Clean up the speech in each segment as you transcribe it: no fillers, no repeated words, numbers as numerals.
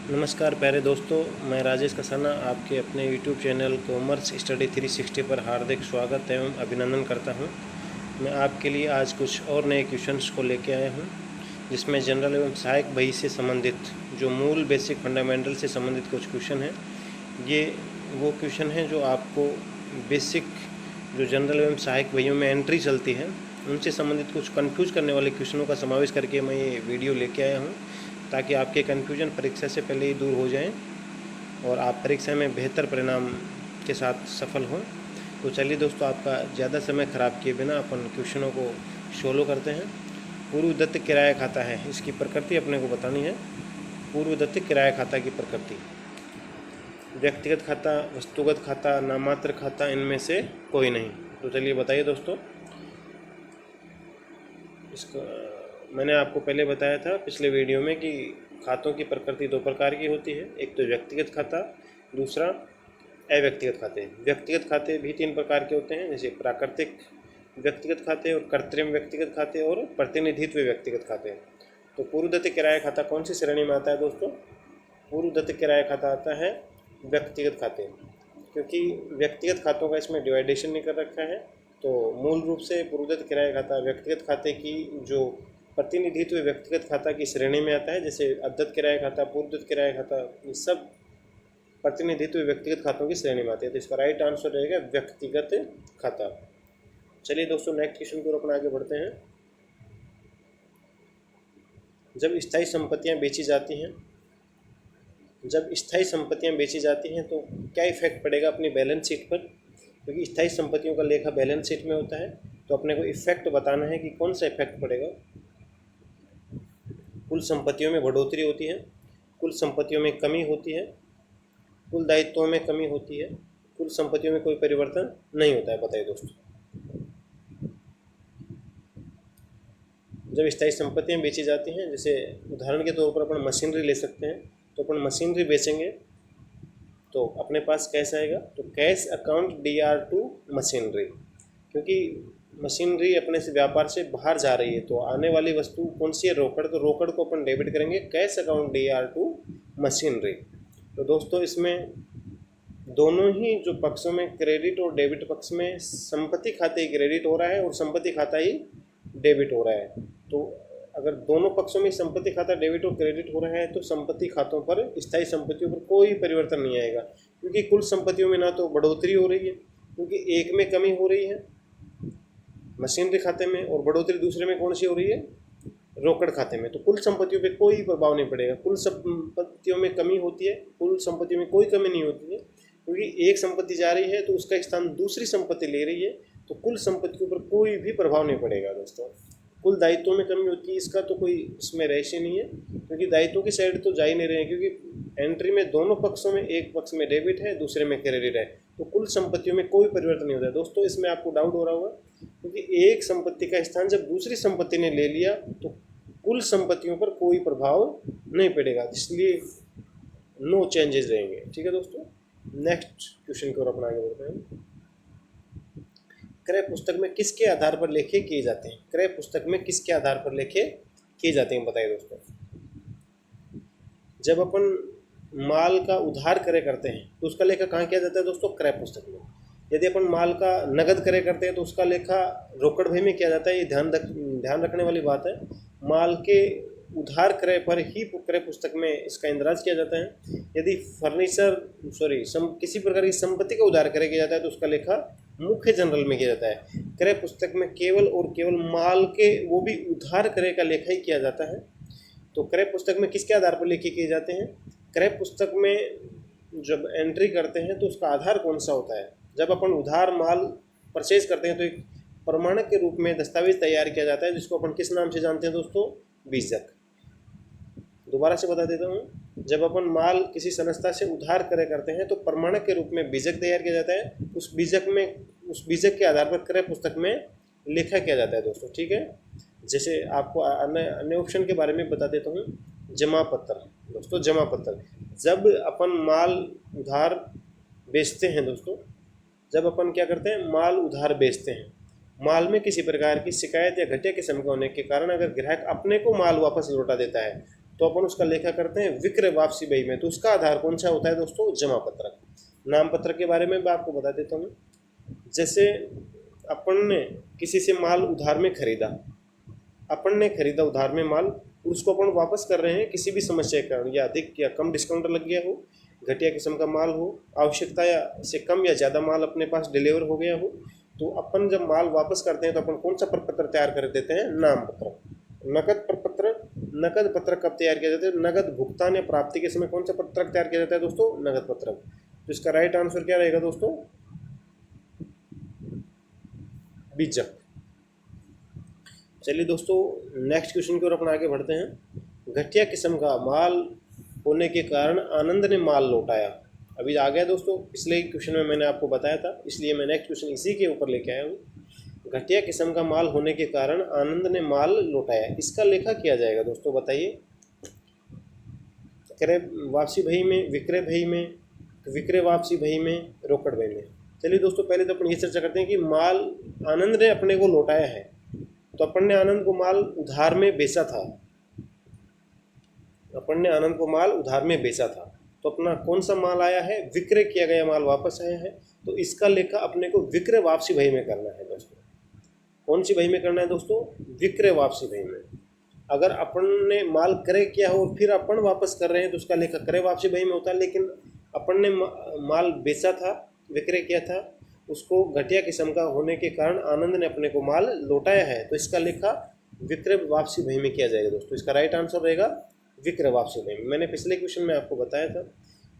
नमस्कार प्यारे दोस्तों, मैं राजेश कसाना आपके अपने YouTube चैनल कॉमर्स स्टडी 360 पर हार्दिक स्वागत एवं अभिनंदन करता हूं। मैं आपके लिए आज कुछ और नए क्वेश्चंस को लेकर आया हूं, जिसमें जनरल एवं सहायक बही से संबंधित जो मूल बेसिक फंडामेंटल से संबंधित कुछ क्वेश्चन हैं। ये वो क्वेश्चन हैं जो आपको बेसिक जो जनरल एवं सहायक बहियों में एंट्री चलती है उनसे संबंधित कुछ कंफ्यूज करने वाले क्वेश्चनों का समावेश करके मैं ये वीडियो लेके आया हूँ, ताकि आपके कन्फ्यूजन परीक्षा से पहले ही दूर हो जाएं और आप परीक्षा में बेहतर परिणाम के साथ सफल हों। तो चलिए दोस्तों, आपका ज़्यादा समय ख़राब किए बिना अपन क्वेश्चनों को सोलो करते हैं। पूर्वदत्त किराया खाता है, इसकी प्रकृति अपने को बतानी है। पूर्वदत्त किराया खाता की प्रकृति: व्यक्तिगत खाता, वस्तुगत खाता, नाममात्र खाता, इनमें से कोई नहीं। तो चलिए बताइए दोस्तों। इसका मैंने आपको पहले बताया था पिछले वीडियो में कि खातों की प्रकृति दो प्रकार की होती है, एक तो व्यक्तिगत खाता, दूसरा अव्यक्तिगत खाते। व्यक्तिगत खाते भी तीन प्रकार के होते हैं, जैसे प्राकृतिक व्यक्तिगत खाते और कृत्रिम व्यक्तिगत खाते और प्रतिनिधित्व व्यक्तिगत खाते। तो पूर्वदत्त किराया खाता कौन सी श्रेणी में आता है दोस्तों? पूर्वदत्त किराया खाता आता है व्यक्तिगत खाते, क्योंकि व्यक्तिगत खातों का इसमें डिवाइडेशन नहीं कर रखा है। तो मूल रूप से पूर्वदत्त किराया खाता व्यक्तिगत खाते की जो प्रतिनिधित्व व्यक्तिगत खाता की श्रेणी में आता है, जैसे अद्यत किराया खाता, पूर्वदत्त किराया खाता, ये सब प्रतिनिधित्व व्यक्तिगत खातों की श्रेणी में आते हैं। तो इसका राइट आंसर रहेगा व्यक्तिगत खाता। चलिए दोस्तों, नेक्स्ट क्वेश्चन की ओर अपन आगे बढ़ते हैं। जब स्थायी संपत्तियां बेची जाती हैं तो क्या इफेक्ट पड़ेगा अपनी बैलेंस शीट पर? क्योंकि स्थायी संपत्तियों का लेखा बैलेंस शीट में होता है, तो अपने को इफेक्ट बताना है कि कौन सा इफेक्ट पड़ेगा। कुल संपत्तियों में बढ़ोतरी होती है, कुल संपत्तियों में कमी होती है, कुल दायित्वों में कमी होती है, कुल संपत्तियों में कोई परिवर्तन नहीं होता है। बताइए दोस्तों। जब स्थायी संपत्तियां बेची जाती हैं, जैसे उदाहरण के तौर पर अपन मशीनरी ले सकते हैं, तो अपन मशीनरी बेचेंगे तो अपने पास कैश आएगा, तो कैश अकाउंट DR2 मशीनरी। क्योंकि मशीनरी अपने से व्यापार से बाहर जा रही है, तो आने वाली वस्तु कौन सी है? रोकड़। तो रोकड़ को अपन डेबिट करेंगे कैश अकाउंट DR2 मशीनरी। तो दोस्तों, इसमें दोनों ही जो पक्षों में क्रेडिट और डेबिट पक्ष में संपत्ति खाते ही क्रेडिट हो रहा है और संपत्ति खाता ही डेबिट हो रहा है। तो अगर दोनों पक्षों में संपत्ति खाता डेबिट और क्रेडिट हो रहा है तो संपत्ति खातों पर, स्थायी संपत्तियों पर कोई परिवर्तन नहीं आएगा, क्योंकि कुल संपत्तियों में ना तो बढ़ोतरी हो रही है, क्योंकि एक में कमी हो रही है मशीनरी खाते में, और बढ़ोतरी दूसरे में कौन सी हो रही है? रोकड़ खाते में। तो कुल संपत्तियों पे कोई प्रभाव नहीं पड़ेगा। कुल संपत्तियों में कमी होती है, कुल संपत्तियों में कोई कमी नहीं होती है, क्योंकि एक संपत्ति जा रही है तो उसका स्थान दूसरी संपत्ति ले रही है, तो कुल संपत्तियों पर कोई भी प्रभाव नहीं पड़ेगा दोस्तों। कुल दायित्वों में कमी होती है, इसका तो कोई इसमें रहस्य नहीं है, क्योंकि दायित्वों की साइड तो जा ही नहीं रहे हैं, क्योंकि एंट्री में दोनों पक्षों में, एक पक्ष में डेबिट है, दूसरे में क्रेडिट है, तो कुल संपत्तियों में कोई परिवर्तन नहीं होता है। दोस्तों, इसमें आपको डाउट हो रहा होगा, क्योंकि एक संपत्ति का स्थान जब दूसरी संपत्ति ने ले लिया तो कुल संपत्तियों पर कोई प्रभाव नहीं पड़ेगा, इसलिए नो चेंजेस रहेंगे। ठीक है दोस्तों, नेक्स्ट क्वेश्चन की ओर अपन आगे बढ़ते हैं। क्रय पुस्तक में किसके आधार पर लेखे किए जाते हैं? क्रय पुस्तक में किसके आधार पर लेखे किए जाते हैं, बताइए दोस्तों। जब अपन माल का उधार क्रय करते हैं तो उसका लेखा कहाँ किया जाता है दोस्तों? क्रय पुस्तक में। यदि अपन माल का नगद क्रय करते हैं तो उसका लेखा रोकड़ भई में किया जाता है। ये ध्यान रखने वाली बात है। माल के उधार क्रय पर ही क्रय पुस्तक में इसका इंदराज किया जाता है। यदि किसी प्रकार की संपत्ति का उधार क्रय किया जाता है तो उसका लेखा मुख्य जनरल में किया जाता है। क्रय पुस्तक में केवल और केवल माल के, वो भी उधार क्रय का लेखा ही किया जाता है। तो क्रय पुस्तक में किसके आधार पर लेखे किए जाते हैं? क्रय पुस्तक में जब एंट्री करते हैं तो उसका आधार कौन सा होता है? जब अपन उधार माल परचेज करते हैं तो एक प्रमाणक के रूप में दस्तावेज तैयार किया जाता है, जिसको अपन किस नाम से जानते हैं दोस्तों? बीजक। दोबारा से बता देता हूँ, जब अपन माल किसी संस्था से उधार क्रय करते हैं तो प्रमाणक के रूप में बीजक तैयार किया जाता है। उस बीजक के आधार पर क्रय पुस्तक में लेखा किया जाता है दोस्तों। ठीक है, जैसे आपको अन्य ऑप्शन के बारे में बता देता हूँ। जमा पत्र दोस्तों, जमा पत्र। जब अपन माल उधार बेचते हैं दोस्तों, जब अपन क्या करते हैं, माल उधार बेचते हैं, माल में किसी प्रकार की शिकायत या घटिया किस्म का होने के कारण अगर ग्राहक अपने को माल वापस लौटा देता है तो अपन उसका लेखा करते हैं विक्रय वापसी बही में। तो उसका आधार कौन सा होता है दोस्तों? जमा पत्रक। नाम पत्रक के बारे में मैं आपको बता देता हूँ। जैसे अपन ने किसी से माल उधार में खरीदा, अपन ने खरीदा उधार में माल, उसको अपन वापस कर रहे हैं किसी भी समस्या के कारण, या अधिक या कम डिस्काउंट लग गया हो, घटिया किस्म का माल हो, आवश्यकता या से कम या ज़्यादा माल अपने पास डिलीवर हो गया हो, तो अपन जब माल वापस करते हैं तो अपन कौन सा प्रपत्र तैयार कर देते हैं? नाम पत्रक। नकद प्रपत्र, नकद पत्रक कब तैयार किया जाता है? नगद भुगतान या प्राप्ति के समय कौन सा पत्रक तैयार किया जाता है दोस्तों? नगद पत्रक। तो इसका राइट आंसर क्या रहेगा दोस्तों? बीजक। चलिए दोस्तों, नेक्स्ट क्वेश्चन की ओर अपन आगे बढ़ते हैं। घटिया किस्म का माल होने के कारण आनंद ने माल लौटाया। अभी आ गया दोस्तों, पिछले क्वेश्चन में मैंने आपको बताया था, इसलिए मैं नेक्स्ट क्वेश्चन इसी के ऊपर लेके आया हूँ। घटिया किस्म का माल होने के कारण आनंद ने माल लौटाया, इसका लेखा किया जाएगा दोस्तों, बताइए। क्रय वापसी बही में, विक्रय बही में, विक्रय वापसी बही में, रोकड़ बही में। चलिए दोस्तों, पहले तो अपन ये चर्चा करते हैं कि माल आनंद ने अपने को लौटाया है। तो अपन ने आनंद को माल उधार में बेचा था, अपन ने आनंद को माल उधार में बेचा था, तो अपना कौन सा माल आया है? विक्रय किया गया माल वापस आया है। तो इसका लेखा अपने को विक्रय वापसी बही में करना है दोस्तों। कौन सी बही में करना है दोस्तों? विक्रय वापसी बही में। अगर अपन ने माल क्रय किया हो और फिर अपन वापस कर रहे हैं तो उसका लेखा क्रय वापसी बही में होता है। लेकिन अपन ने माल बेचा था, विक्रय किया था, उसको घटिया किस्म का होने के कारण आनंद ने अपने को माल लौटाया है, तो इसका लेखा विक्रय वापसी बही में किया जाएगा दोस्तों। इसका राइट आंसर रहेगा विक्रय वापसी बही में। मैंने पिछले क्वेश्चन में आपको बताया था,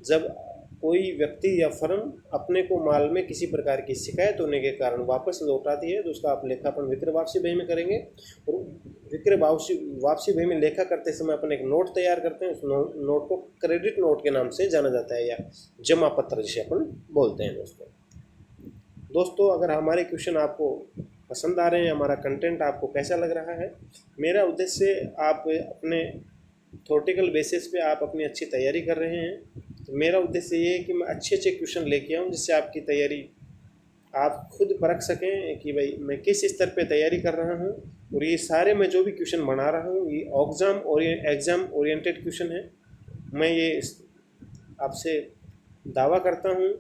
जब कोई व्यक्ति या फर्म अपने को माल में किसी प्रकार की शिकायत होने के कारण वापस लौटाती है तो उसका आप लेखा अपन विक्रय वापसी बही में करेंगे। और विक्रय वापसी बही में लेखा करते समय अपन एक नोट तैयार करते हैं, उस नोट को क्रेडिट नोट के नाम से जाना जाता है, या जमा पत्र जिसे अपन बोलते हैं दोस्तों। अगर हमारे क्वेश्चन आपको पसंद आ रहे हैं, हमारा कंटेंट आपको कैसा लग रहा है, मेरा उद्देश्य आप अपने थ्योरेटिकल बेसिस पे आप अपनी अच्छी तैयारी कर रहे हैं, तो मेरा उद्देश्य ये है कि मैं अच्छे क्वेश्चन लेके आऊँ जिससे आपकी तैयारी आप खुद परख सकें कि भाई मैं किस स्तर पे तैयारी कर रहा हूँ। और ये सारे मैं जो भी क्वेश्चन बना रहा हूँ ये एग्ज़ाम ओरिएंटेड क्वेश्चन है। मैं ये आपसे दावा करता हूँ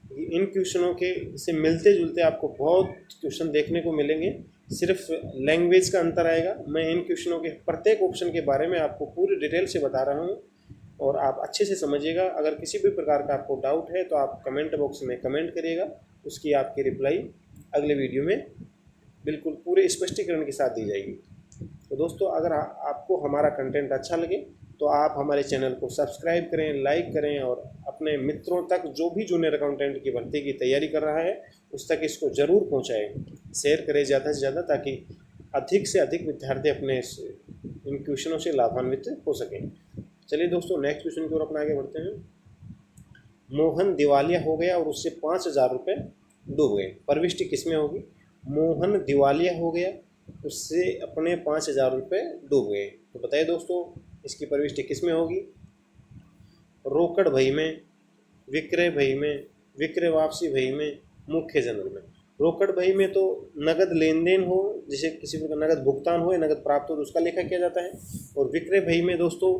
कि इन क्वेश्चनों के से मिलते जुलते आपको बहुत क्वेश्चन देखने को मिलेंगे, सिर्फ लैंग्वेज का अंतर आएगा। मैं इन क्वेश्चनों के प्रत्येक ऑप्शन के बारे में आपको पूरी डिटेल से बता रहा हूँ और आप अच्छे से समझिएगा। अगर किसी भी प्रकार का आपको डाउट है तो आप कमेंट बॉक्स में कमेंट करिएगा, उसकी आपकी रिप्लाई अगले वीडियो में बिल्कुल पूरे स्पष्टीकरण के साथ दी जाएगी। तो दोस्तों, अगर आपको हमारा कंटेंट अच्छा लगे तो आप हमारे चैनल को सब्सक्राइब करें, लाइक करें और अपने मित्रों तक जो भी जूनियर अकाउंटेंट की भर्ती की तैयारी कर रहा है उस तक इसको ज़रूर पहुंचाएं, शेयर करें ज़्यादा से ज़्यादा, ताकि अधिक से अधिक विद्यार्थी अपने इन क्वेश्चनों से लाभान्वित हो सकें। चलिए दोस्तों, नेक्स्ट क्वेश्चन की ओर अपना आगे बढ़ते हैं। मोहन दिवालिया हो गया और उससे 5,000 रुपये डूब गए, प्रविष्टि किसमें होगी? मोहन दिवालिया हो गया, उससे अपने 5,000 रुपये डूब गए, तो बताइए दोस्तों इसकी प्रविष्टि किसमें होगी? रोकड़ बही में, विक्रय बही में, विक्रय वापसी बही में, मुख्य जनरल में। रोकड़ बही में तो नगद लेन देन हो, जिसे किसी प्रकार नगद भुगतान हो या नगद प्राप्त हो तो उसका लेखा किया जाता है। और विक्रय बही में दोस्तों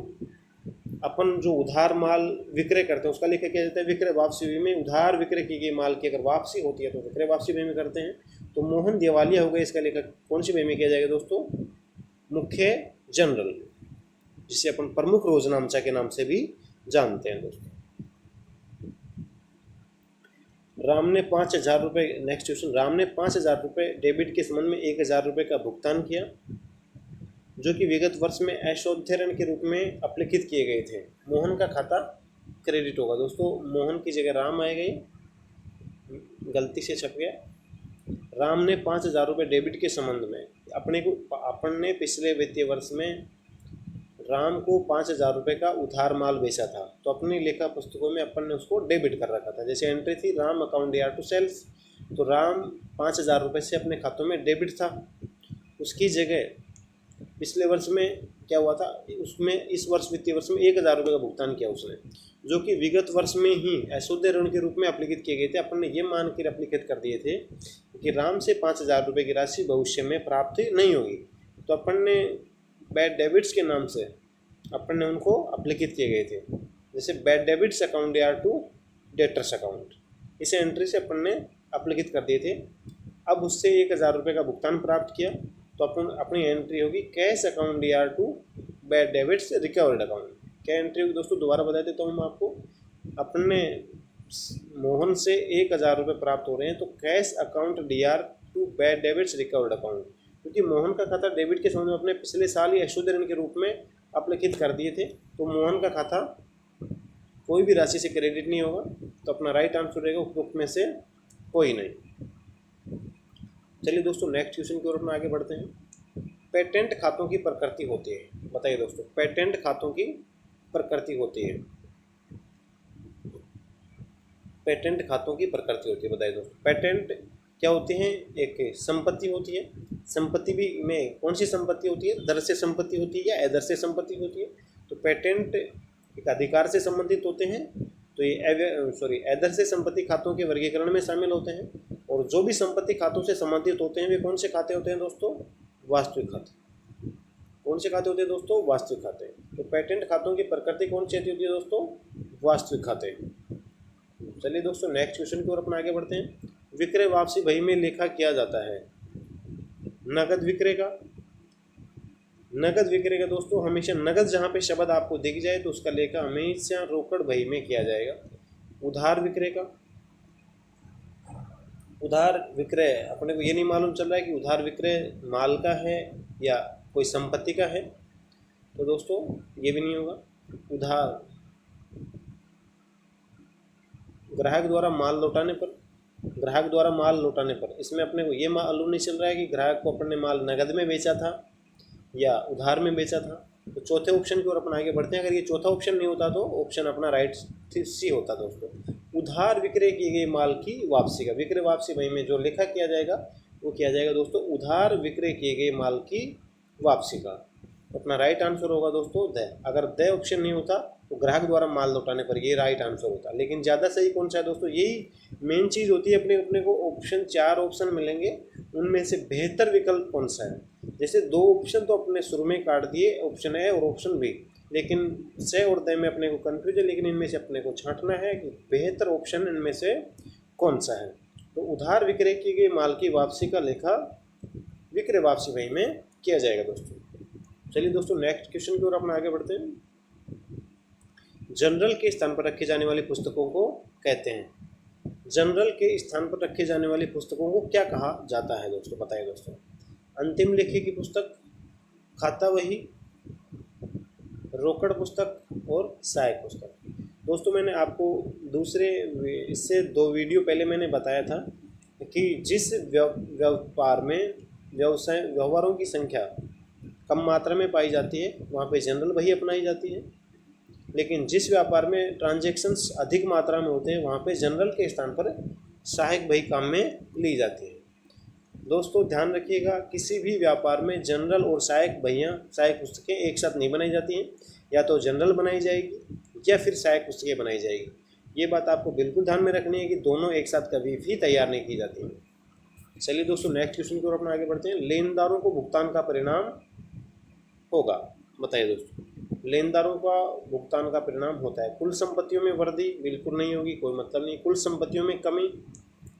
अपन जो उधार माल विक्रय करते हैं उसका लेखा किया जाता है। विक्रय वापसी बही में उधार विक्रय की गई माल की अगर वापसी होती है तो विक्रय वापसी बही में करते हैं। तो मोहन दिवालिया हो गया, इसका लेखा कौन सी बही में किया जाएगा दोस्तों? मुख्य जनरल, जिसे अपन प्रमुख रोजनामचा के नाम से भी जानते हैं दोस्तों। राम ने 5,000 रुपये, नेक्स्ट क्वेश्चन, राम ने 5,000 रुपये डेबिट के संबंध में 1,000 रुपये का भुगतान किया जो कि विगत वर्ष में अशोध्य ऋण के रूप में अपलिखित किए गए थे। मोहन का खाता क्रेडिट होगा दोस्तों, मोहन की जगह राम आए गए, गलती से छप गया। राम ने 5,000 रुपये डेबिट के संबंध में अपन ने पिछले वित्तीय वर्ष में राम को 5,000 रुपये का उधार माल बेचा था, तो अपनी लेखा पुस्तकों में अपन ने उसको डेबिट कर रखा था। जैसे एंट्री थी Ram account DR to sales, तो राम 5,000 रुपये से अपने खातों में डेबिट था। उसकी जगह पिछले वर्ष में क्या हुआ था, उसमें इस वर्ष वित्तीय वर्ष में 1,000 रुपये का भुगतान किया उसने, जो कि विगत वर्ष में ही अशोध्य ऋण के रूप में अपलिखित किए गए थे। अपन ने ये मान कर अपलिखित कर दिए थे कि राम से 5,000 रुपये की राशि भविष्य में प्राप्त नहीं होगी, तो अपन ने बैड डेबिट्स के नाम से अपन ने उनको अप्लिकित किए गए थे। जैसे bad debits account DR to debtors account, इसे एंट्री से अपन ने अप्लिकित कर दिए थे। अब उससे 1000 रुपये का भुगतान प्राप्त किया तो अपन अपनी एंट्री होगी cash account DR to bad debits recovered account. क्या एंट्री होगी दोस्तों, दोबारा बता देता हूँ मैं आपको। अपन ने मोहन से 1000 रुपये प्राप्त हो रहे हैं तो cash account DR to bad debits recovered account, क्योंकि मोहन का खाता डेबिट के समय में अपने पिछले साल ही अशुद्ध ऋण के रूप में अप्लिकित कर दिए थे, तो मोहन का खाता कोई भी राशि से क्रेडिट नहीं होगा, तो अपना राइट आंसर रहेगा उपरोक्त में से कोई नहीं। चलिए दोस्तों नेक्स्ट क्वेश्चन की ओर अपना आगे बढ़ते हैं। पेटेंट खातों की प्रकृति होती है, बताइए दोस्तों, पेटेंट खातों की प्रकृति होती है, पेटेंट खातों की प्रकृति होती है, बताइए दोस्तों। पेटेंट क्या होते हैं, एक संपत्ति होती है। संपत्ति भी में कौन सी संपत्ति होती है, दृश्य संपत्ति होती है या अदृश्य संपत्ति होती है। तो पेटेंट एक अधिकार से संबंधित होते हैं, तो ये अदृश्य संपत्ति खातों के वर्गीकरण में शामिल होते हैं। और जो भी संपत्ति खातों से संबंधित होते हैं वे कौन से खाते होते हैं दोस्तों, वास्तविक खाते। कौन से खाते होते हैं दोस्तों, वास्तविक खाते। तो पेटेंट खातों की प्रकृति कौन सी होती है दोस्तों, वास्तविक खाते। चलिए दोस्तों नेक्स्ट क्वेश्चन की ओर अपना आगे बढ़ते हैं। विक्रय वापसी बही में लेखा किया जाता है नगद विक्रय का। नगद विक्रय का दोस्तों हमेशा नगद जहाँ पे शब्द आपको दिख जाए तो उसका लेखा हमेशा रोकड़ बही में किया जाएगा। उधार विक्रय का, उधार विक्रय अपने को ये नहीं मालूम चल रहा है कि उधार विक्रय माल का है या कोई संपत्ति का है, तो दोस्तों ये भी नहीं होगा। उधार ग्राहक द्वारा माल लौटाने पर, ग्राहक द्वारा माल लौटाने पर, इसमें अपने को ये मालूम नहीं चल रहा है कि ग्राहक को अपने माल नगद में बेचा था या उधार में बेचा था। तो चौथे ऑप्शन की ओर अपन आगे बढ़ते हैं। अगर ये चौथा ऑप्शन नहीं होता तो ऑप्शन अपना राइट सी होता दोस्तों। उधार विक्रय किए गए माल की वापसी का, विक्रय वापसी बही में जो लेखा किया जाएगा वो किया जाएगा दोस्तों उधार विक्रय किए गए माल की वापसी का। तो अपना राइट आंसर होगा दोस्तों द। अगर द ऑप्शन नहीं होता तो ग्राहक द्वारा माल लौटाने पर ये राइट आंसर होता। लेकिन ज़्यादा सही कौन सा है दोस्तों, यही मेन चीज़ होती है। अपने को ऑप्शन 4 ऑप्शन मिलेंगे, उनमें से बेहतर विकल्प कौन सा है। जैसे 2 ऑप्शन तो अपने शुरू में काट दिए, ऑप्शन ए और ऑप्शन बी, लेकिन से और द में अपने को कन्फ्यूजन, लेकिन इनमें से अपने को छांटना है कि बेहतर ऑप्शन इनमें से कौन सा है। तो उधार विक्रय की गई माल की वापसी का लेखा विक्रय वापसी बही में किया जाएगा दोस्तों। चलिए दोस्तों नेक्स्ट क्वेश्चन की ओर अपना आगे बढ़ते हैं। जनरल के स्थान पर रखे जाने वाली पुस्तकों को कहते हैं, जनरल के स्थान पर रखे जाने वाली पुस्तकों को क्या कहा जाता है दोस्तों, बताइए दोस्तों। अंतिम लेखी की पुस्तक, खाता वही, रोकड़ पुस्तक और सहायक पुस्तक। दोस्तों मैंने आपको दूसरे इससे 2 वीडियो पहले मैंने बताया था कि जिस व्यापार में व्यवहारों की संख्या कम मात्रा में पाई जाती है वहाँ पे जनरल बही अपनाई जाती है, लेकिन जिस व्यापार में ट्रांजैक्शंस अधिक मात्रा में होते हैं वहाँ पे जनरल के स्थान पर सहायक बही काम में ली जाती है। दोस्तों ध्यान रखिएगा, किसी भी व्यापार में जनरल और सहायक बहियाँ, सहायक पुस्तकें एक साथ नहीं बनाई जाती हैं। या तो जनरल बनाई जाएगी या फिर सहायक पुस्तकें बनाई जाएगी। ये बात आपको बिल्कुल ध्यान में रखनी है कि दोनों एक साथ कभी भी तैयार नहीं की जाती हैं। चलिए दोस्तों नेक्स्ट क्वेश्चन की ओर अपना आगे बढ़ते हैं। लेनदारों को भुगतान का परिणाम होगा, बताइए दोस्तों। लेनदारों का भुगतान का परिणाम होता है कुल संपत्तियों में वृद्धि, बिल्कुल नहीं होगी, कोई मतलब नहीं। कुल संपत्तियों में कमी,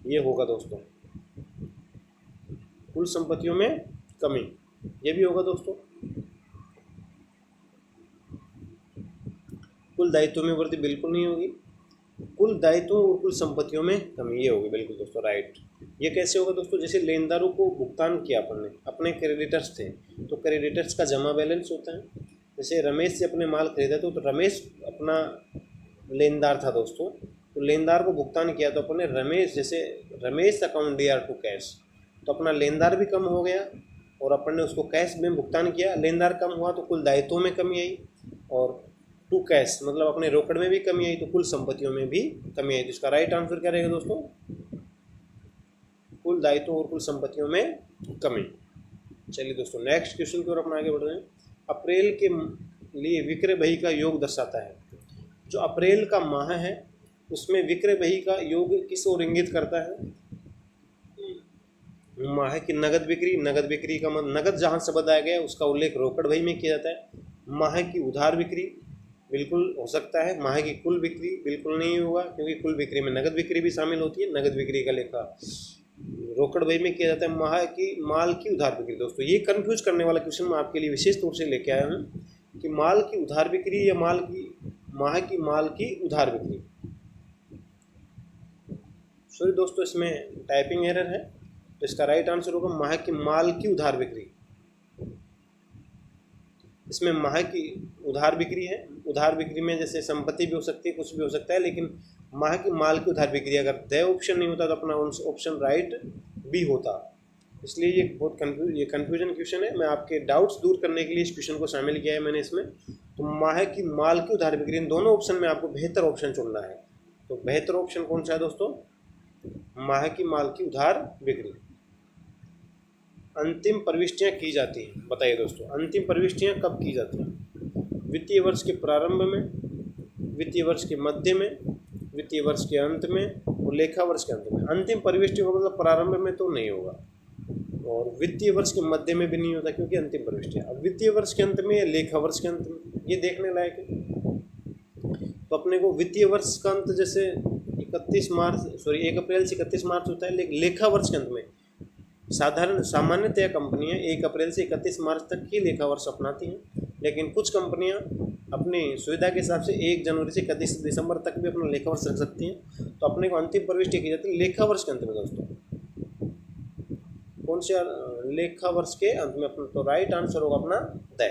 ये होगा दोस्तों। कुल संपत्तियों में कमी, ये भी होगा दोस्तों। कुल दायित्वों में वृद्धि बिल्कुल नहीं होगी। कुल दायित्वों और कुल संपत्तियों में कमी, ये होगी बिल्कुल दोस्तों राइट। ये कैसे होगा दोस्तों, जैसे लेनदारों को भुगतान किया अपन ने, अपने क्रेडिटर्स थे तो क्रेडिटर्स का जमा बैलेंस होता है। जैसे रमेश से अपने माल खरीदा तो रमेश अपना लेनदार था दोस्तों, तो लेनदार को भुगतान किया तो अपने रमेश, जैसे Ramesh account DR to cash, तो अपना लेनदार भी कम हो गया और अपन ने उसको कैश में भुगतान किया। लेनदार कम हुआ तो कुल दायित्वों में कमी आई, और टू कैश मतलब अपने रोकड़ में भी कमी आई, तो कुल संपत्तियों में भी कमी आई। तो इसका राइट आंसर क्या रहेगा दोस्तों, कुल दायित्वों और कुल संपत्तियों में कमी। चलिए दोस्तों नेक्स्ट क्वेश्चन की ओर अपना आगे बढ़ रहे हैं। अप्रैल के लिए विक्रय बही का योग दर्शाता है। जो अप्रैल का माह है उसमें विक्रय बही का योग किस ओर इंगित करता है, माह की नगद बिक्री। नगद बिक्री का मतलब नगद जहाँ शब्द आया गया उसका उल्लेख रोकड़ बही में किया जाता है। माह की उधार बिक्री बिल्कुल हो सकता है, माह की कुल बिक्री बिल्कुल नहीं होगा, क्योंकि कुल बिक्री में नगद बिक्री भी शामिल होती है। नगद बिक्री का लेखा रोकड़ बही में किया जाता है। माह की माल की उधार बिक्री, दोस्तों ये कंफ्यूज करने वाला क्वेश्चन मैं आपके लिए विशेष तौर से लेके आया हूँ कि माल की उधार बिक्री या माह की माल की उधार बिक्री। सॉरी दोस्तों, इसमें टाइपिंग एरर है, तो इसका राइट आंसर होगा माह की माल की उधार बिक्री। इसमें माह की उधार बिक्री है। उधार बिक्री में जैसे संपत्ति भी हो सकती है, कुछ भी हो सकता है, लेकिन माह की माल की उधार बिक्री अगर द ऑप्शन नहीं होता तो अपना ऑप्शन राइट बी होता। इसलिए ये बहुत कन्फ्यूजन क्वेश्चन है। मैं आपके डाउट्स दूर करने के लिए इस क्वेश्चन को शामिल किया है मैंने इसमें। तो माह की माल की उधार बिक्री, इन दोनों ऑप्शन में आपको बेहतर ऑप्शन चुनना है। तो बेहतर ऑप्शन कौन सा है दोस्तों? माह की माल की उधार बिक्री। अंतिम प्रविष्टियां की जाती हैं, बताइए दोस्तों अंतिम प्रविष्टियां कब की जाती हैं? वित्तीय वर्ष के प्रारंभ में, वित्तीय वर्ष के मध्य में, वित्तीय वर्ष के अंत में और लेखा वर्ष के अंत में। अंतिम प्रविष्टि का मतलब प्रारंभ में तो नहीं होगा और वित्तीय वर्ष के मध्य में भी नहीं होता, क्योंकि अंतिम प्रविष्टि। अब वित्तीय वर्ष के अंत में या लेखा वर्ष के अंत में, ये देखने लायक है। तो अपने को वित्तीय वर्ष का अंत जैसे 1 अप्रैल से 31 मार्च होता है, लेकिन लेखा वर्ष के अंत में सामान्यतः कंपनियां 1 अप्रैल से 31 मार्च तक ही लेखा वर्ष अपनाती हैं, लेकिन कुछ कंपनियां अपनी सुविधा के हिसाब से 1 जनवरी से 31 दिसंबर तक भी अपना लेखा वर्ष रख सकती हैं। तो अपने को अंतिम प्रविष्टि की जाती है लेखा वर्ष के अंत में दोस्तों। कौन से लेखा वर्ष के अंत में अपना, तो राइट आंसर होगा अपना द।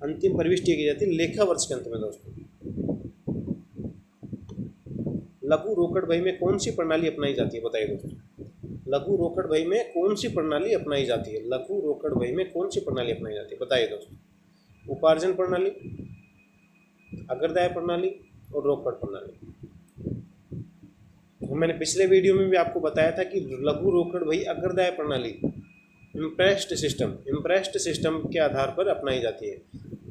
अंतिम प्रविष्टि की जाती है लेखा वर्ष के अंत में दोस्तों। लघु रोकड़ बही में कौन सी प्रणाली अपनाई जाती है, बताइए दोस्तों। लघु रोकड़ बही में कौन सी प्रणाली अपनाई जाती है? लघु रोकड़ बही में कौन सी प्रणाली अपनाई जाती है, बताइए दोस्तों। उपार्जन प्रणाली, अग्रदाय प्रणाली और रोकड़ प्रणाली। तो मैंने पिछले वीडियो में भी आपको बताया था कि लघु रोकड़ बही अग्रदाय प्रणाली इम्प्रेस्ड सिस्टम के आधार पर अपनाई जाती है।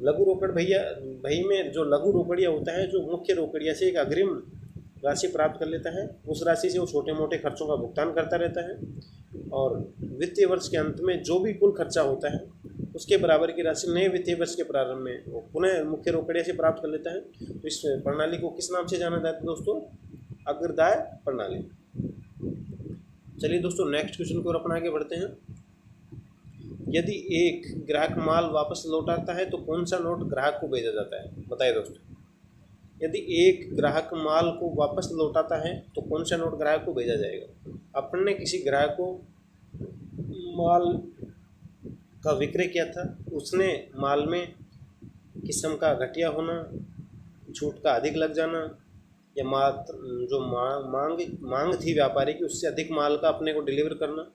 लघु रोकड़ बही में जो लघु रोकड़िया होता है, जो मुख्य रोकड़िया से एक अग्रिम राशि प्राप्त कर लेता है, उस राशि से वो छोटे मोटे खर्चों का भुगतान करता रहता है और वित्तीय वर्ष के अंत में जो भी कुल खर्चा होता है उसके बराबर की राशि नए वित्तीय वर्ष के प्रारंभ में वो पुनः मुख्य रोकड़िया से प्राप्त कर लेता है। तो इस प्रणाली को किस नाम से जाना जाता है दोस्तों? अग्रदाय प्रणाली। चलिए दोस्तों नेक्स्ट क्वेश्चन को अपना आगे बढ़ते हैं। यदि एक ग्राहक माल वापस लौटाता है तो कौन सा नोट ग्राहक को भेजा जाता है, बताइए दोस्तों। यदि एक ग्राहक माल को वापस लौटाता है तो कौन सा नोट ग्राहक को भेजा जाएगा? अपन ने किसी ग्राहक को माल का विक्रय किया था, उसने माल में किस्म का घटिया होना, छूट का अधिक लग जाना या जो मांग थी व्यापारी की उससे अधिक माल का अपने को डिलीवर करना।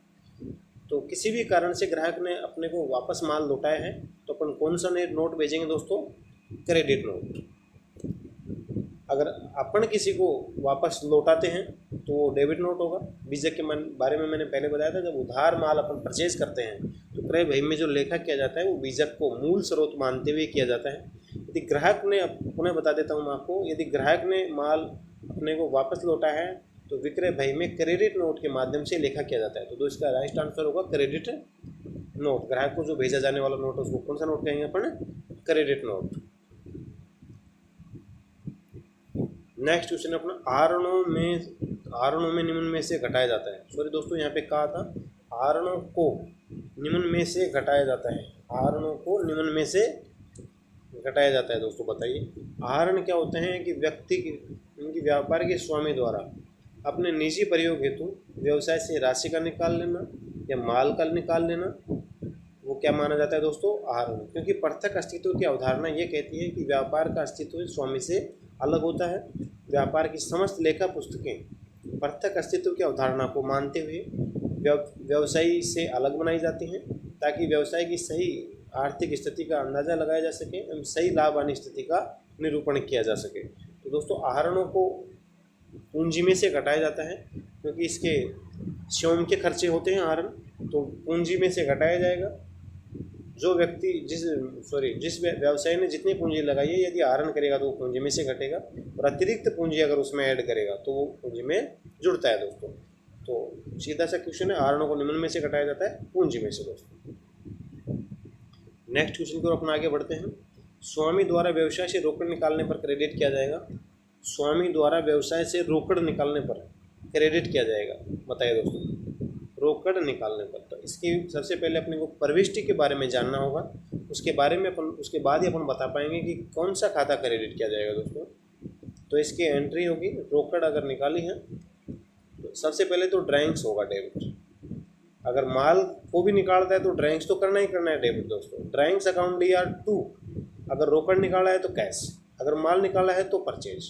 तो किसी भी कारण से ग्राहक ने अपने को वापस माल लौटाया है तो अपन कौन सा नोट भेजेंगे दोस्तों? Credit note. अगर अपन किसी को वापस लौटाते हैं तो वो डेबिट नोट होगा। बीजक के बारे में मैंने पहले बताया था, जब उधार माल अपन परचेज करते हैं तो क्रय बही में जो लेखा किया जाता है वो बीजक को मूल स्रोत मानते हुए किया जाता है। यदि ग्राहक ने, पुनः बता देता हूँ मैं आपको, यदि ग्राहक ने माल अपने को वापस लौटा है तो विक्रय बही में क्रेडिट नोट के माध्यम से लेखा किया जाता है। तो इसका राइट आंसर होगा क्रेडिट नोट। ग्राहक को जो भेजा जाने वाला नोट है उसको कौन सा नोट कहेंगे अपन? Credit note. नेक्स्ट क्वेश्चन अपना, आहरणों में निम्न में से घटाया जाता है। सॉरी दोस्तों, यहाँ पे कहा था आहरणों को निम्न में से घटाया जाता है। आहरणों को निम्न में से घटाया जाता है दोस्तों, बताइए। आहरण क्या होते हैं कि व्यक्ति उनकी व्यापार के स्वामी द्वारा अपने निजी प्रयोग हेतु व्यवसाय से राशि का निकाल लेना या माल का निकाल लेना, वो क्या माना जाता है दोस्तों? आहरण। क्योंकि पृथक अस्तित्व की अवधारणा ये कहती है कि व्यापार का अस्तित्व स्वामी से अलग होता है। व्यापार की समस्त लेखा पुस्तकें पृथक अस्तित्व की अवधारणा को मानते हुए व्यवसायी से अलग बनाई जाती हैं ताकि व्यवसाय की सही आर्थिक स्थिति का अंदाज़ा लगाया जा सके एवं सही लाभ वाली स्थिति का निरूपण किया जा सके। तो दोस्तों आहरणों को पूंजी में से घटाया जाता है क्योंकि इसके स्वयं के खर्चे होते हैं आहरण, तो पूंजी में से घटाया जाएगा। जो व्यक्ति जिस व्यवसाय ने जितनी पूंजी लगाई है यदि आहरण करेगा तो वो पूंजी में से घटेगा और अतिरिक्त पूंजी अगर उसमें ऐड करेगा तो वो पूंजी में जुड़ता है दोस्तों। तो सीधा सा क्वेश्चन है, आहरणों को निम्न में से घटाया जाता है पूंजी में से दोस्तों। नेक्स्ट क्वेश्चन की ओर अपना आगे बढ़ते हैं। स्वामी द्वारा व्यवसाय से रोकड़ निकालने पर क्रेडिट किया जाएगा। स्वामी द्वारा व्यवसाय से रोकड़ निकालने पर क्रेडिट किया जाएगा। बताइए दोस्तों, रोकड़ निकालने पर। तो इसकी सबसे पहले अपने को प्रविष्टि के बारे में जानना होगा, उसके बारे में उसके बाद ही अपन बता पाएंगे कि कौन सा खाता क्रेडिट किया जाएगा दोस्तों। तो इसकी एंट्री होगी, रोकड़ अगर निकाली है तो सबसे पहले तो ड्राइंग्स होगा डेबिट। अगर माल को भी निकालता है तो ड्राइंग्स तो करना ही करना है डेबिट दोस्तों। ड्राइंग्स अकाउंट DR2, अगर रोकड़ निकाला है तो कैश, अगर माल निकाला है तो परचेज।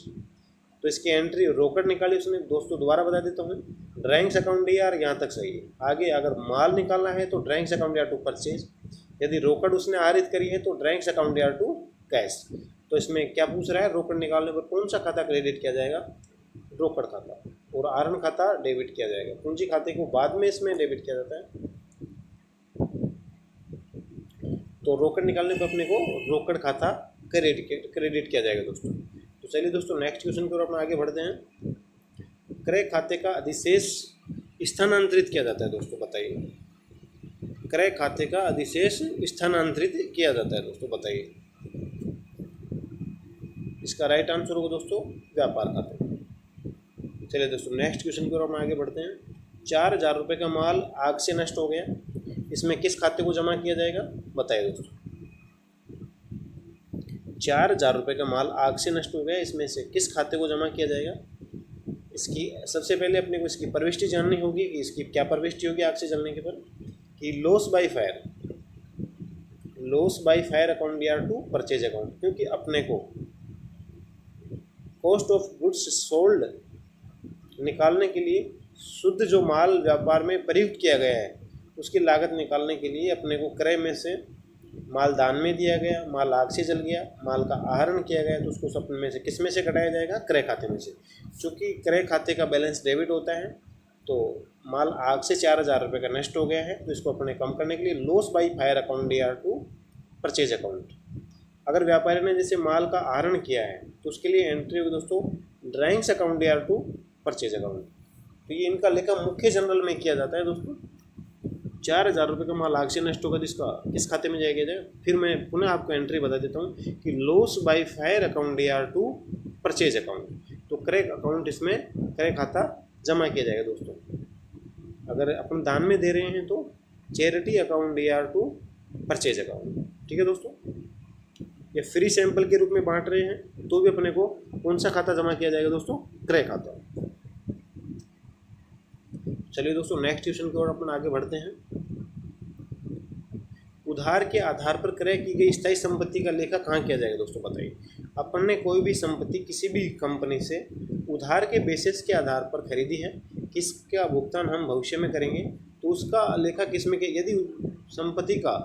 तो इसकी एंट्री रोकड़ निकाली उसने दोस्तों, दोबारा बता देता हूँ। ड्राइंग्स अकाउंट DR यहाँ तक सही है। आगे अगर माल निकालना है तो ड्राइंग्स अकाउंट DR2 परचेज, यदि रोकड़ उसने आरित करी है तो ड्राइंग्स अकाउंट DR2 कैश। तो इसमें क्या पूछ रहा है, रोकड़ निकालने पर कौन सा खाता क्रेडिट किया जाएगा, रोकड़ खाता, और आहरण खाता डेबिट किया जाएगा। पूंजी खाते को बाद में इसमें डेबिट किया जाता है। तो रोकड़ निकालने पर अपने को रोकड़ खाता क्रेडिट किया जाएगा दोस्तों। तो चलिए दोस्तों नेक्स्ट क्वेश्चन की ओर अपना आगे बढ़ते हैं। क्रय खाते का अधिशेष स्थानांतरित किया जाता है दोस्तों, बताइए। क्रय खाते का अधिशेष स्थानांतरित किया जाता है दोस्तों, बताइए। इसका राइट आंसर होगा दोस्तों व्यापार खाते। चलिए दोस्तों नेक्स्ट क्वेश्चन की ओर हम आगे बढ़ते हैं। 4,000 रुपये का माल आग से नष्ट हो गया, इसमें किस खाते को जमा किया जाएगा, बताइए दोस्तों। 4,000 रुपये का माल आग से नष्ट हो गया, इसमें से किस खाते को जमा किया जाएगा। इसकी सबसे पहले अपने को इसकी प्रविष्टि जाननी होगी कि इसकी क्या प्रविष्टि होगी आग से जलने के पर, कि loss by fire, loss by fire account DR2 purchase account. क्योंकि अपने को कॉस्ट ऑफ गुड्स सोल्ड निकालने के लिए, शुद्ध जो माल व्यापार में प्रयुक्त किया गया है उसकी लागत निकालने के लिए अपने को क्रय में से माल दान में दिया गया, माल आग से जल गया, माल का आहरण किया गया, तो उसको सब में से किस में से कटाया जाएगा, क्रय खाते में से। चूँकि क्रय खाते का बैलेंस डेबिट होता है, तो माल आग से 4,000 रुपये का नष्ट हो गया है, तो इसको अपने कम करने के लिए loss by fire account DR2 purchase account. अगर व्यापारी ने जैसे माल का आहरण किया है तो उसके लिए एंट्री होगी दोस्तों drawings account DR2 purchase account. तो ये इनका लेखा मुख्य जनरल में किया जाता है दोस्तों। 4,000 रुपये का माल आग से नष्ट होगा, जिसका किस खाते में जाएगा। फिर मैं पुनः आपको एंट्री बता देता हूँ कि loss by fire account DR2 purchase account. तो क्रय अकाउंट, इसमें क्रय खाता जमा किया जाएगा दोस्तों। अगर अपन दान में दे रहे हैं तो charity account DR2 purchase account. ठीक है दोस्तों, या फ्री सैंपल के रूप में बांट रहे हैं तो भी अपने को कौन सा खाता जमा किया जाएगा दोस्तों, क्रय खाता। चलिए दोस्तों नेक्स्ट क्वेश्चन की ओर अपन आगे बढ़ते हैं। उधार के आधार पर क्रय की गई स्थायी संपत्ति का लेखा कहाँ किया जाएगा दोस्तों, बताइए। अपन ने कोई भी संपत्ति किसी भी कंपनी से उधार के बेसिस के आधार पर खरीदी है, किसका भुगतान हम भविष्य में करेंगे, तो उसका लेखा किस में किया। यदि संपत्ति का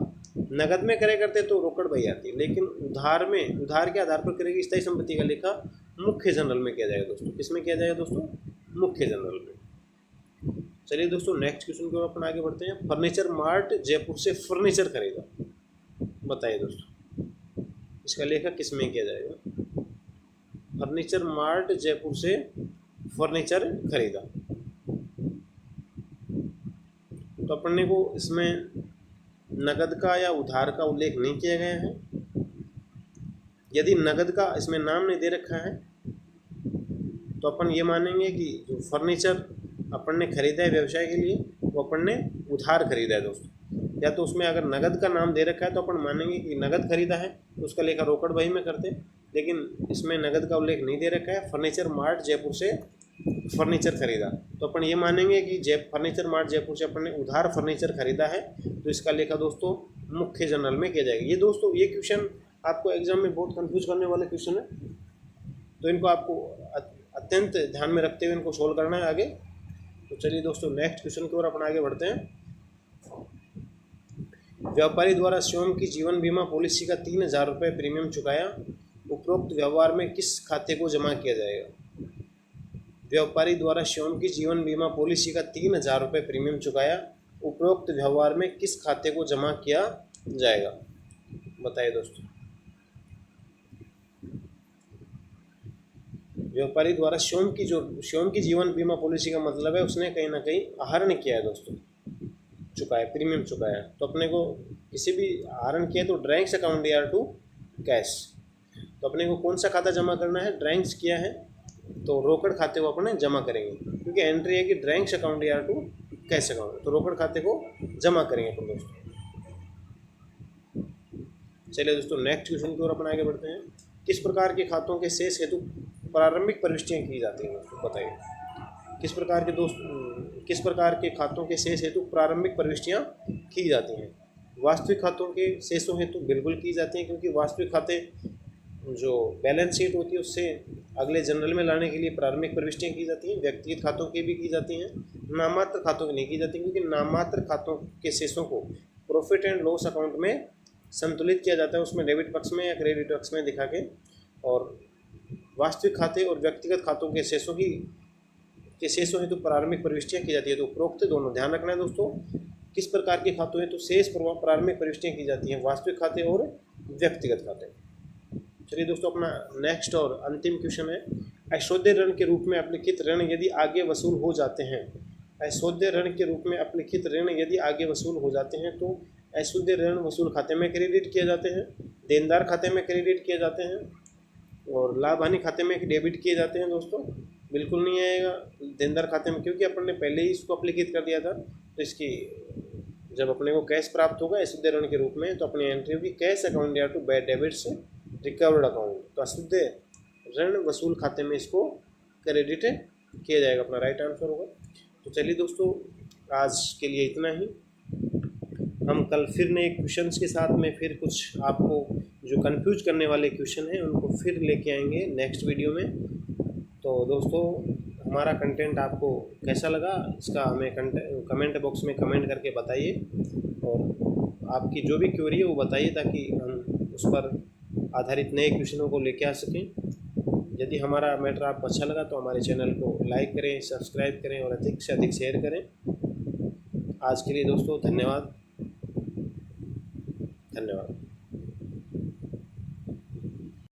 नगद में क्रय करते तो रोकड़ बही आती है, लेकिन उधार के आधार पर क्रय की स्थायी संपत्ति का लेखा मुख्य जनरल में किया जाएगा दोस्तों। किस में किया जाएगा दोस्तों, मुख्य जनरल में। चलिए दोस्तों नेक्स्ट क्वेश्चन की ओर अपन आगे बढ़ते हैं। फर्नीचर मार्ट जयपुर से फर्नीचर खरीदा, बताइए दोस्तों इसका लेखा किस में किया जाएगा। फर्नीचर मार्ट जयपुर से फर्नीचर खरीदा, तो अपने को इसमें नगद का या उधार का उल्लेख नहीं किया गया है। यदि नगद का इसमें नाम नहीं दे रखा है तो अपन ये मानेंगे कि जो फर्नीचर अपन ने खरीदा है व्यवसाय के लिए वो अपन ने उधार खरीदा है दोस्तों। या तो उसमें अगर नगद का नाम दे रखा है तो अपन मानेंगे कि नगद खरीदा है, तो उसका लेखा रोकड़ बही में करते, लेकिन इसमें नगद का उल्लेख नहीं दे रखा है। फर्नीचर मार्ट जयपुर से फर्नीचर खरीदा, तो अपन ये मानेंगे कि फर्नीचर मार्ट जयपुर से अपन ने उधार फर्नीचर खरीदा है, तो इसका लेखा दोस्तों मुख्य जनरल में किया जाएगा। ये दोस्तों ये क्वेश्चन आपको एग्जाम में बहुत कंफ्यूज करने वाले क्वेश्चन है, तो इनको आपको अत्यंत ध्यान में रखते हुए इनको सोल्व करना है आगे। तो चलिए दोस्तों नेक्स्ट क्वेश्चन की ओर अपन आगे बढ़ते हैं। व्यापारी द्वारा स्वयं की जीवन बीमा पॉलिसी का 3,000 रुपये प्रीमियम चुकाया, उपरोक्त व्यवहार में किस खाते को जमा किया जाएगा। व्यापारी द्वारा स्वयं की जीवन बीमा पॉलिसी का 3,000 रुपये प्रीमियम चुकाया, उपरोक्त व्यवहार में किस खाते को जमा किया जाएगा, बताइए दोस्तों। व्यापारी द्वारा स्वयं की जीवन बीमा पॉलिसी का मतलब है उसने कहीं ना कहीं आहरण किया है दोस्तों, चुकाया, प्रीमियम चुकाया। तो अपने को किसी भी आहरण किया तो ड्राइंग्स अकाउंट DR2 कैश। तो अपने को कौन सा खाता जमा करना है, ड्राइंग्स किया है तो रोकड़ खाते को अपने जमा करेंगे, क्योंकि एंट्री है कि drawings account DR2 cash account, तो रोकड़ खाते को जमा करेंगे अपन दोस्तों। चलिए दोस्तों नेक्स्ट क्वेश्चन की ओर अपन आगे बढ़ते हैं। किस प्रकार के खातों के शेष हेतु प्रारंभिक प्रविष्टियाँ की जाती हैं दोस्तों, बताइए। किस प्रकार के खातों के शेष हेतु प्रारंभिक प्रविष्टियाँ की जाती हैं। वास्तविक खातों के शेषों हेतु बिल्कुल की जाती हैं, क्योंकि वास्तविक खाते जो बैलेंस शीट होती है उससे अगले जनरल में लाने के लिए प्रारंभिक प्रविष्टियाँ की जाती हैं। व्यक्तिगत खातों की भी की जाती हैं, नाममात्र खातों की नहीं की जाती, क्योंकि नाममात्र खातों के शेषों को प्रॉफिट एंड लॉस अकाउंट में संतुलित किया जाता है, उसमें डेबिट पक्ष में या क्रेडिट पक्ष में दिखा के। और वास्तविक खाते और व्यक्तिगत खातों के शेषों हेतु प्रारंभिक प्रविष्टियाँ की जाती है। तो उपरोक्त दोनों ध्यान रखना है दोस्तों, किस प्रकार के खातों हेतु शेष प्रारंभिक प्रविष्टियाँ की जाती हैं, वास्तविक खाते और व्यक्तिगत खाते। चलिए दोस्तों अपना नेक्स्ट और अंतिम क्वेश्चन है, अशोध्य ऋण के रूप में अपलिखित ऋण यदि आगे वसूल हो जाते हैं, अशोध्य ऋण के रूप में अपलिखित ऋण यदि आगे वसूल हो जाते हैं तो अशुद्ध ऋण वसूल खाते में क्रेडिट किए जाते हैं, देनदार खाते में क्रेडिट किए जाते हैं और लाभ हानि खाते में डेबिट किए जाते हैं दोस्तों। बिल्कुल नहीं आएगा देनदार खाते में, क्योंकि अपन ने पहले ही इसको अपलिखित कर दिया था। तो इसकी जब अपने को कैश प्राप्त होगा अशुद्ध ऋण के रूप में, तो अपनी एंट्री होगी cash account DR2 bad debit से रिकवर्ड अकाउंट। तो अशुद्ध ऋण वसूल खाते में इसको क्रेडिट किया जाएगा, अपना राइट आंसर होगा। तो चलिए दोस्तों आज के लिए इतना ही, हम कल फिर नए क्वेश्चंस के साथ में फिर कुछ आपको जो कंफ्यूज करने वाले क्वेश्चन हैं उनको फिर लेके आएंगे नेक्स्ट वीडियो में। तो दोस्तों हमारा कंटेंट आपको कैसा लगा इसका हमें कमेंट बॉक्स में कमेंट करके बताइए, और आपकी जो भी क्वेरी है वो बताइए, ताकि हम उस पर आधारित नए क्वेश्चनों को लेके आ सकें। यदि हमारा मैटर आपको अच्छा लगा तो हमारे चैनल को लाइक करें, सब्सक्राइब करें और अधिक से अधिक शेयर करें। आज के लिए दोस्तों धन्यवाद।